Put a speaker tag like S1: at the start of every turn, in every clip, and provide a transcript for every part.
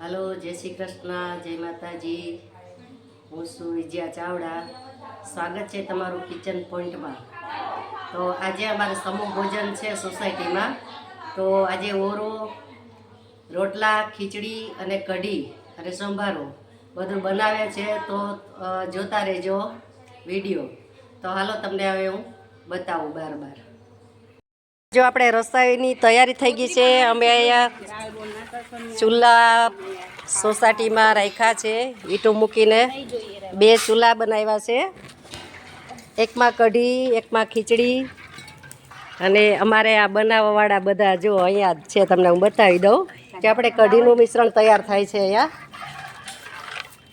S1: Hello जय श्री कृष्ण जय माताजी। हूँ छू विजया चावड़ा। स्वागत है तमारू किचन पॉइंट में। तो आज अमारे समूह भोजन है सोसायटी में। तो आज ओरो रोटला खीचड़ी अने कढ़ी अने संभारो बधु बनावे छे। तो जोता रहेजो विडियो। तो हालो तमने हवे हूँ बताऊँ बार बार। जो આપણે રસોઈની તૈયારી થઈ ગઈ છે। અમે અહીંયા ચૂલા સોસાયટીમાં રાખ્યા છે ઈંટો મૂકીને। બે ચૂલા બનાવ્યા છે, એકમાં કઢી એકમાં ખીચડી અને અમારે આ બનાવવાવાળા બધા જો અહીંયા છે। તમને હું બતાવી દઉં કે આપણે કઢીનું મિશ્રણ તૈયાર થાય છે। અહીંયા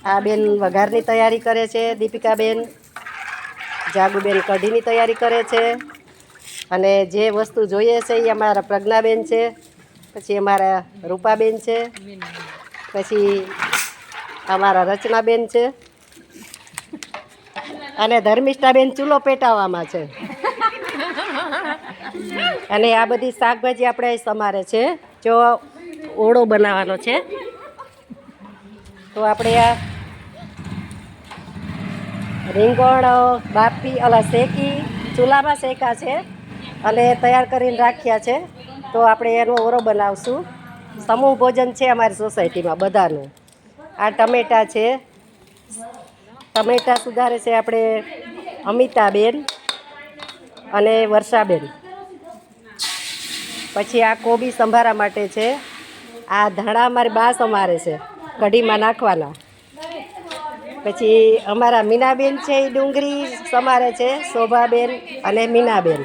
S1: આ બેન વઘારની તૈયારી કરે છે, દીપિકાબેન। જાગુબેન કઢીની તૈયારી કરે છે અને જે વસ્તુ જોઈએ છે એ અમારા પ્રજ્ઞાબેન છે, પછી અમારા રૂપાબેન છે, પછી અમારા રચનાબેન છે અને ધર્મિષ્ઠાબેન ચૂલો પેટાવવામાં છે। અને આ બધી શાકભાજી આપણે સમારે છે। જો ઓળો બનાવવાનો છે તો આપણે આ રીંગણ બાફી શેકી ચૂલામાં શેકા છે અને તૈયાર કરીને રાખ્યા છે। તો આપણે એનો ઓરો બનાવશું। સમૂહ ભોજન છે અમારી સોસાયટીમાં બધાનું। આ ટમેટા છે, ટમેટા સુધારે છે આપણે અમિતાબેન અને વર્ષાબેન। પછી આ કોબી સંભારા માટે છે। આ ધાણા અમારી બા સમારે છે કઢીમાં નાખવાના। પછી અમારા મીનાબેન છે એ ડુંગળી સમારે છે, શોભાબેન અને મીનાબેન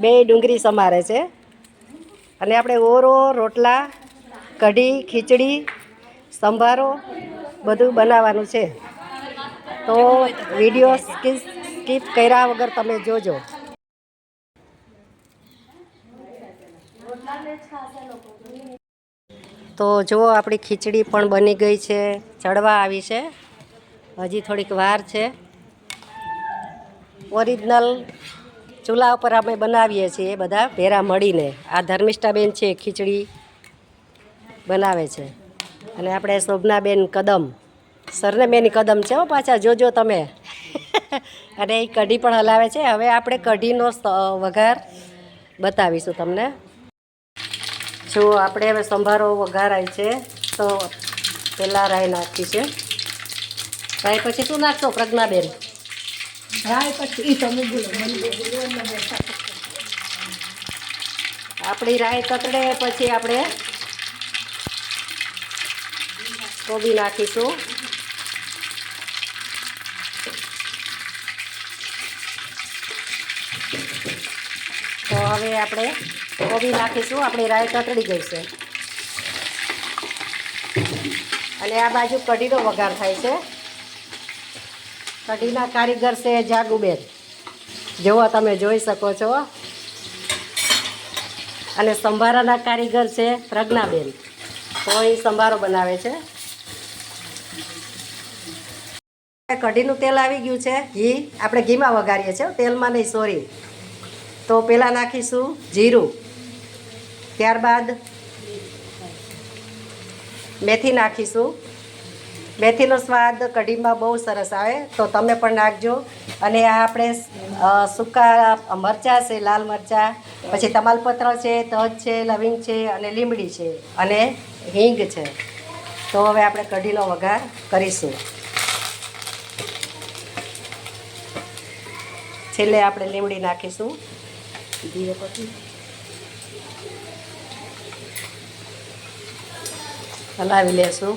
S1: બે ડુંગળી સમારે છે। અને આપણે ઓરો રોટલા કઢી ખીચડી સંભારો બધું બનાવવાનું છે। તો વિડીયો સ્કીપ કર્યા વગર તમે જોજો। તો જો આપણી ખીચડી પણ બની ગઈ છે, ચડવા આવી છે। હજી થોડીક વાર છે। ઓરિજિનલ ચૂલા ઉપર અમે બનાવીએ છીએ બધા ભેરા મળીને। આ ધર્મિષ્ઠાબેન છે ખીચડી બનાવે છે અને આપણે શોભનાબેન કદમ સરનેમેની કદમ છે હો પાછા જોજો તમે। અને એ કઢી પણ હલાવે છે। હવે આપણે કઢીનો વઘાર બતાવીશું તમને। જો આપણે હવે સંભારો વઘારાય છે તો પહેલાં રાઈ નાખી છે। રાઈ પછી શું નાખશો પ્રજ્ઞાબેન? આપણી રાઈ તતડે પછી આપણે કોબી નાખીશું। તો હવે આપણે કોબી નાખીશું। આપણી રાઈ તતડી ગઈ છે અને આ બાજુ કઢીનો વઘાર થાય છે। કઢીના કારીગર છે જાગુબેન, જુઓ તમે જોઈ શકો છો। અને સંભારાના કારીગર છે પ્રજ્ઞાબેન, તો એ સંભારો બનાવે છે। કઢીનું તેલ આવી ગયું છે, ઘી આપણે ઘીમાં વઘારીએ છીએ, તેલમાં નહીં, સોરી। તો પહેલાં નાખીશું જીરું, ત્યારબાદ મેથી નાખીશું। મેથીનો સ્વાદ કઢીમાં બહુ સરસ આવે, તો તમે પણ નાખજો। અને આ આપણે સૂકા મરચાં છે, લાલ મરચાં, પછી તમાલપત્ર છે, તજ છે, લવિંગ છે અને લીમડી છે અને હિંગ છે। તો હવે આપણે કઢીનો વઘાર કરીશું। છેલ્લે આપણે લીમડી નાખીશું। હલાવી લેશું।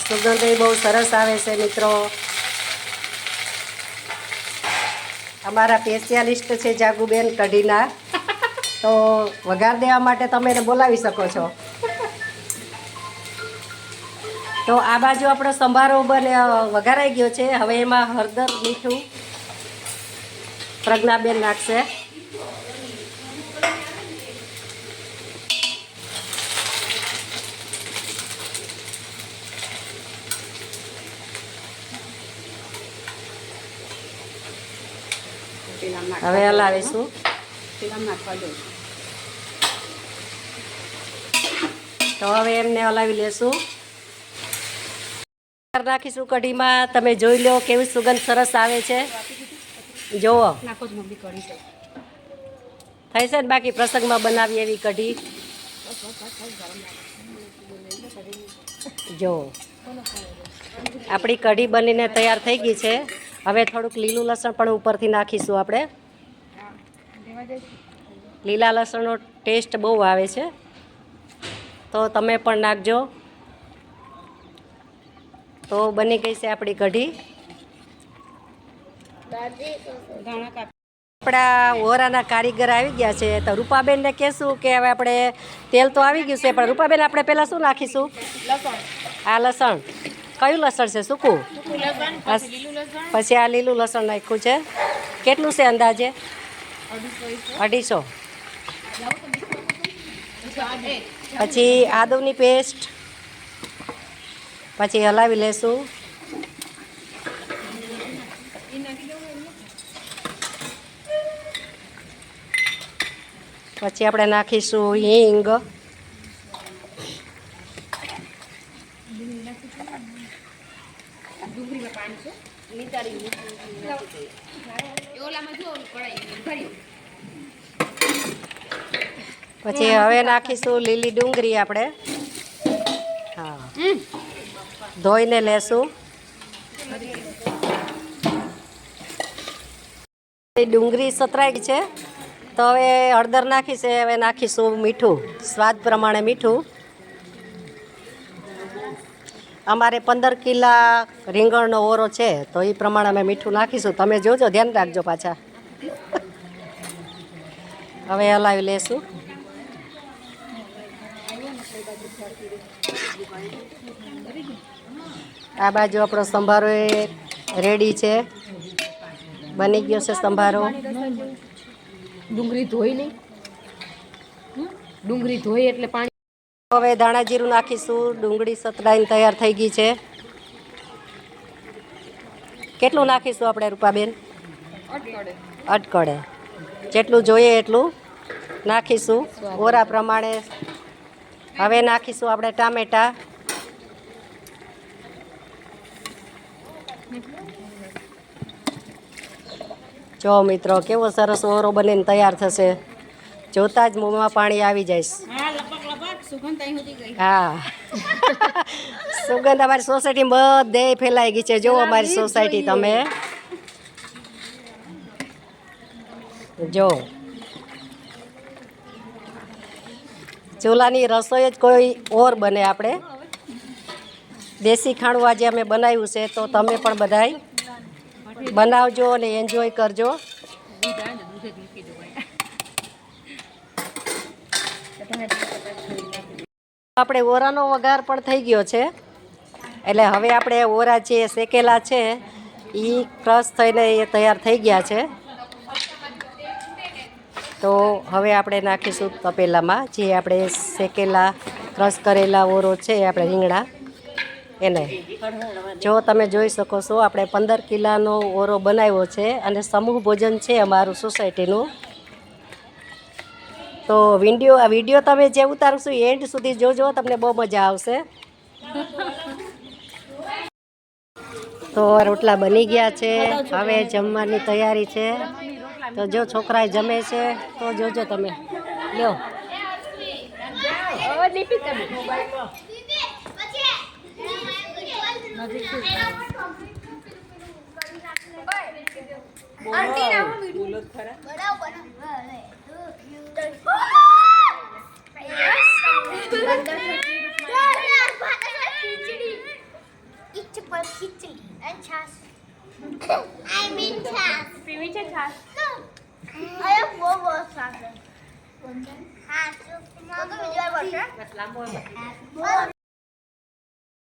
S1: સુગંધ એ બહુ સરસ આવે છે મિત્રો। અમારા સ્પેશિયાલિસ્ટ છે જાગુબેન કઢીના, તો વઘાર દેવા માટે તમે એને બોલાવી શકો છો। તો આ બાજુ આપણો સંભારો વઘારાઈ ગયો છે। હવે એમાં હળદર મીઠું પ્રજ્ઞાબેન નાખશે। હવે હલાવીશું। તો હવે એમને હલાવી લેશું. નાખીશું કઢીમાં. તમે જોઈ લો કેવી સુગંધ સરસ આવે છે. જુઓ થઈ છે ને. બાકી પ્રસંગમાં બનાવી એવી કઢી. જો આપણી કઢી બનીને તૈયાર થઈ ગઈ છે. હવે થોડુંક લીલું લસણ પણ ઉપરથી નાખીશું આપણે. લીલા લસણનો ટેસ્ટ બહુ આવે છે, તો તમે પણ નાખજો. તો બની ગઈ છે આપણી કઢી. આપણા ઓરાના કારીગર આવી ગયા છે. તો રૂપાબેનને કહેશું કે હવે આપણે તેલ તો આવી ગયું છે, પણ રૂપાબેન આપણે પહેલાં શું નાખીશું? આ લસણ. કયું લસણ છે? સૂકું? પછી આ લીલું લસણ નાખ્યું છે. કેટલું છે અંદાજે? 250. પછી આદુની પેસ્ટ. પછી હલાવી લેશું. પછી આપણે નાખીશું હિંગ. પછી હવે નાખીશું લીલી ડુંગળી. આપણે હા ધોઈને લેશું. ડુંગળી સતરાઈ છે, તો હવે હળદર નાખી છે. હવે નાખીશું મીઠું, સ્વાદ પ્રમાણે મીઠું. અમારે 15 કિલા રીંગણનો ઓરો છે, તો એ પ્રમાણે અમે મીઠું નાખીશું. તમે જોજો, ધ્યાન રાખજો પાછા. હવે હલાવી લેશું. આ બાજુ આપણો સંભારો એ રેડી છે, બની ગયો છે સંભારો.
S2: ડુંગળી ધોઈ નહીં, ડુંગળી ધોઈ એટલે પાણી.
S1: હવે ધાણા જીરું નાખીશું. ડુંગળી સતરાઈને તૈયાર થઈ ગઈ છે. કેટલું નાખીશું આપણે રૂપાબેન? અટકળે જેટલું જોઈએ એટલું નાખીશું, ઓરા પ્રમાણે. હવે નાખીશું આપણે ટામેટા. જો મિત્રો કેવો સરસ ઓરો બનીને તૈયાર થશે. જોતા જ મોંમાં પાણી આવી જાય. હા સુગંધ અમારી સોસાયટીમાં બધે ફેલાઈ ગઈ છે. જો અમારી સોસાયટી તમે જો, ચૂલાની રસોઈ જ કોઈ ઓર બને. આપણે દેશી ખાણું આજે અમે બનાવ્યું છે, તો તમે પણ બધાય બનાવજો અને એન્જોય કરજો. આપણે ઓરાનો વઘાર પણ થઈ ગયો છે, એટલે હવે આપણે ઓરા જે શેકેલા છે એ ક્રશ થઈને એ તૈયાર થઈ ગયા છે. તો હવે આપણે નાખીશું તપેલામાં જે આપણે શેકેલા ક્રશ કરેલા ઓરો છે, આપણે રીંગણા એને. જો તમે જોઈ શકો છો, આપણે 15 કિલાનો ઓરો બનાવ્યો છે અને સમૂહ ભોજન છે અમારું સોસાયટીનું. તો આ વિડીયો તમે જે ઉતારશો એન્ડ સુધી જોજો, તમને બહુ મજા આવશે. તો રોટલા બની ગયા છે, હવે જમવાની તૈયારી છે. તો જો છોકરા જમે છે તો જોજો તમે. લ્યો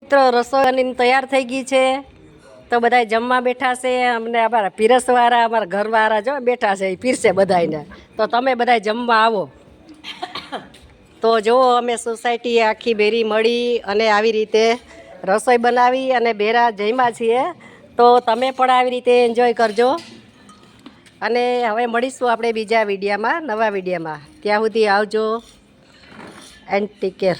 S1: મિત્રો રસોઈ તૈયાર થઈ ગઈ છે, તો બધા જમવા બેઠા છે. અમને અમારા પીરસવાળા, અમારા ઘરવાળા જો બેઠા છે, એ પીરસે બધાને. તો તમે બધા જમવા આવો. તો જુઓ, અમે સોસાયટી આખી બેરી મળી અને આવી રીતે રસોઈ બનાવી અને બેરા જમ્યા છીએ. તો તમે પણ આવી રીતે એન્જોય કરજો. અને હવે મળીશું આપણે બીજા વિડીયામાં, નવા વિડીયામાં. ત્યાં સુધી આવજો એન્ડ ટેક કેર.